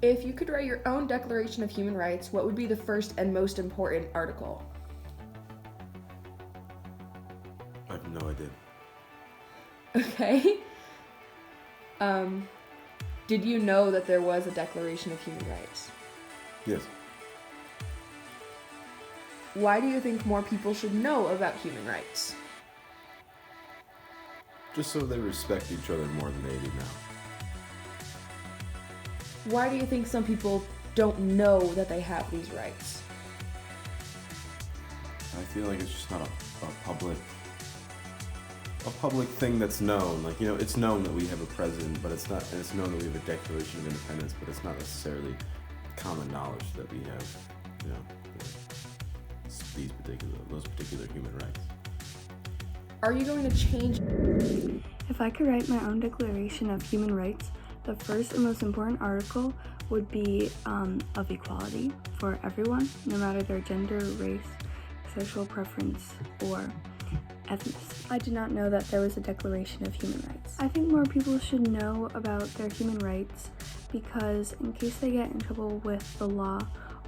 If you could write your own Declaration of Human Rights, what would be the first and most important article? I have no idea. Okay. Did you know that there was a Declaration of Human Rights? Yes. Why do you think more people should know about human rights? Just so they respect each other more than they do now. Why do you think some people don't know that they have these rights? I feel like it's just not a public thing that's known. Like, it's known that we have a president, but it's known that we have a Declaration of Independence, but it's not necessarily common knowledge that we have, those particular human rights. Are you going to change? If I could write my own Declaration of Human Rights, the first and most important article would be of equality for everyone, no matter their gender, race, sexual preference, or ethnicity. I did not know that there was a Declaration of Human Rights. I think more people should know about their human rights because in case they get in trouble with the law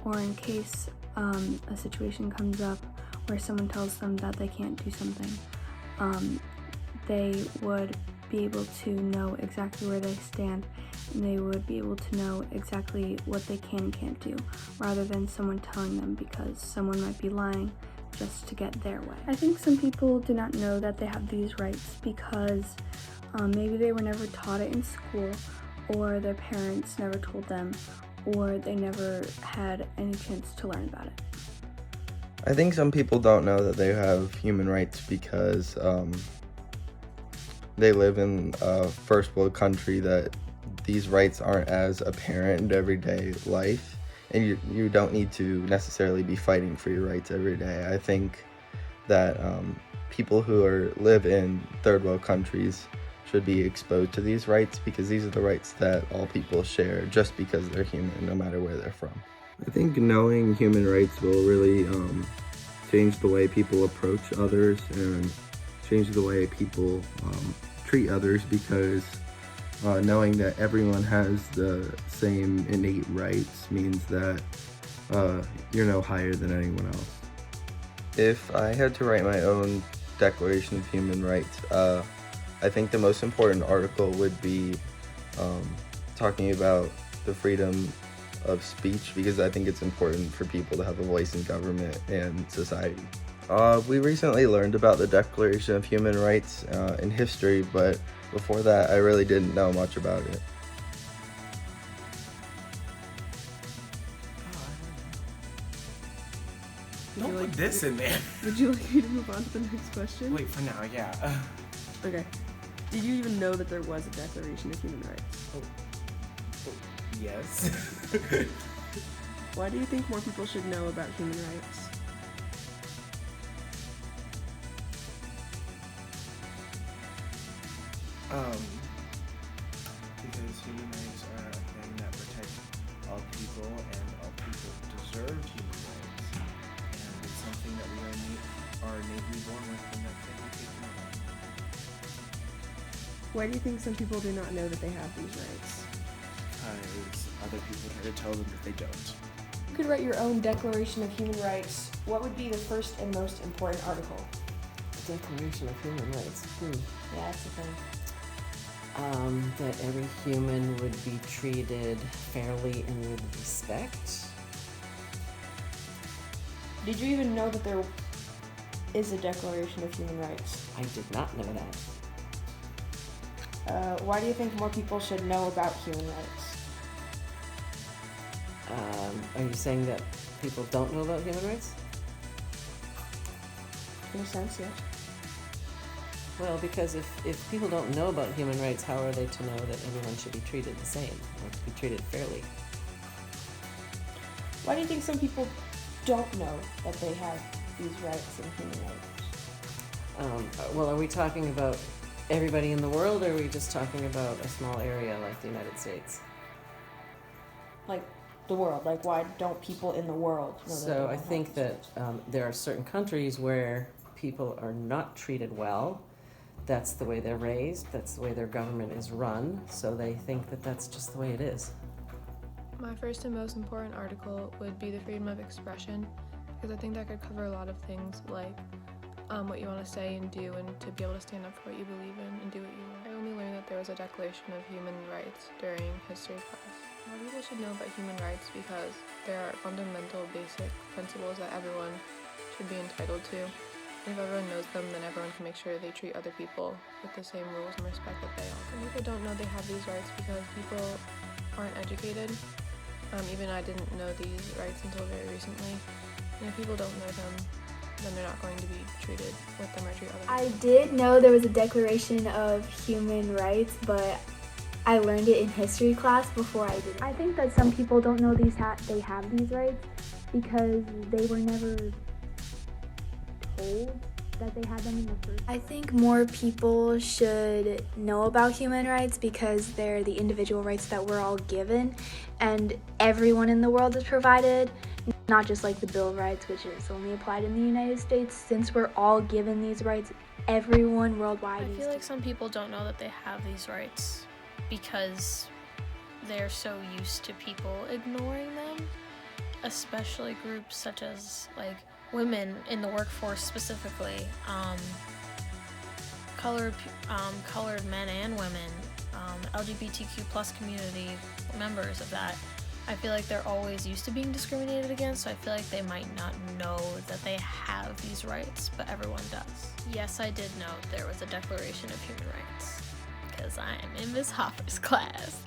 or in case a situation comes up where someone tells them that they can't do something, they would be able to know exactly where they stand and they would be able to know exactly what they can and can't do rather than someone telling them because someone might be lying just to get their way. I think some people do not know that they have these rights because maybe they were never taught it in school or their parents never told them or they never had any chance to learn about it. I think some people don't know that they have human rights because they live in a first world country that these rights aren't as apparent in everyday life, and you don't need to necessarily be fighting for your rights every day. I think that people who live in third world countries should be exposed to these rights because these are the rights that all people share just because they're human, no matter where they're from. I think knowing human rights will really change the way people approach others and change the way people treat others because knowing that everyone has the same innate rights means that you're no higher than anyone else. If I had to write my own Declaration of Human Rights, I think the most important article would be talking about the freedom of speech because I think it's important for people to have a voice in government and society. We recently learned about the Declaration of Human Rights in history, but before that I really didn't know much about it. Don't put this in there. Would you like me to move on to the next question? Wait, for now, yeah. Okay. Did you even know that there was a Declaration of Human Rights? Yes. Why do you think more people should know about human rights? Because human rights are a thing that protect all people and all people deserve human rights. And it's something that we are innately born with and that can't be taken away. Why do you think some people do not know that they have these rights? Because other people try to tell them that they don't. If you could write your own Declaration of Human Rights, what would be the first and most important article? Declaration of Human Rights. Yeah, that's the thing. That every human would be treated fairly and with respect. Did you even know that there is a Declaration of Human Rights? I did not know that. Why do you think more people should know about human rights? Are you saying that people don't know about human rights? In a sense, yes. Well, because if people don't know about human rights, how are they to know that everyone should be treated the same or be treated fairly? Why do you think some people don't know that they have these rights and human rights? Well, are we talking about everybody in the world, or are we just talking about a small area like the United States? Like the world, like why don't people in the world know that So they I don't have think these that rights? there are certain countries where people are not treated well. That's the way they're raised, that's the way their government is run, so they think that that's just the way it is. My first and most important article would be the freedom of expression, because I think that could cover a lot of things like what you want to say and do, and to be able to stand up for what you believe in and do what you want. I only learned that there was a Declaration of Human Rights during history class. More people should know about human rights because there are fundamental basic principles that everyone should be entitled to. And if everyone knows them, then everyone can make sure they treat other people with the same rules and respect that they all. Some people don't know they have these rights because people aren't educated. Even I didn't know these rights until very recently. And if people don't know them, then they're not going to be treated with them or treat other people. I did know there was a Declaration of Human Rights, but I learned it in history class before I did. I think that some people don't know they have these rights because they were never told that they had them in the first. I think more people should know about human rights because they're the individual rights that we're all given, and everyone in the world is provided. Not just like the Bill of Rights, which is only applied in the United States. Since we're all given these rights, everyone worldwide I feel like some people don't know that they have these rights because they're so used to people ignoring them, especially groups such as like women in the workforce specifically, colored men and women, LGBTQ plus community members of that. I feel like they're always used to being discriminated against, so I feel like they might not know that they have these rights, but everyone does. Yes, I did know there was a Declaration of Human Rights, because I am in Ms. Hoffer's class.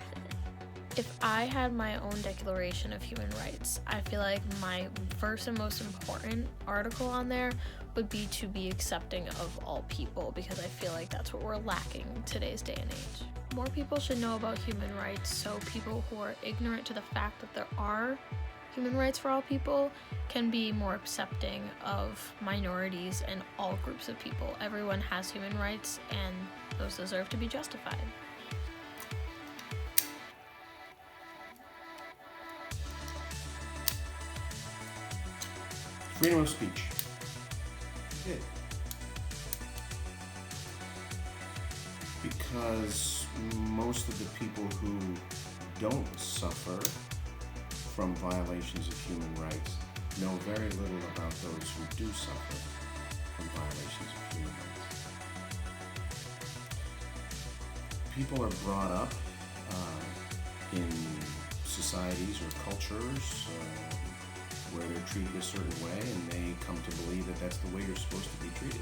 If I had my own Declaration of Human Rights, I feel like my first and most important article on there would be to be accepting of all people, because I feel like that's what we're lacking in today's day and age. More people should know about human rights so people who are ignorant to the fact that there are human rights for all people can be more accepting of minorities and all groups of people. Everyone has human rights and those deserve to be justified. Freedom of speech. Okay. Because most of the people who don't suffer from violations of human rights know very little about those who do suffer from violations of human rights. People are brought up in societies or cultures where they're treated a certain way, and they come to believe that that's the way you're supposed to be treated.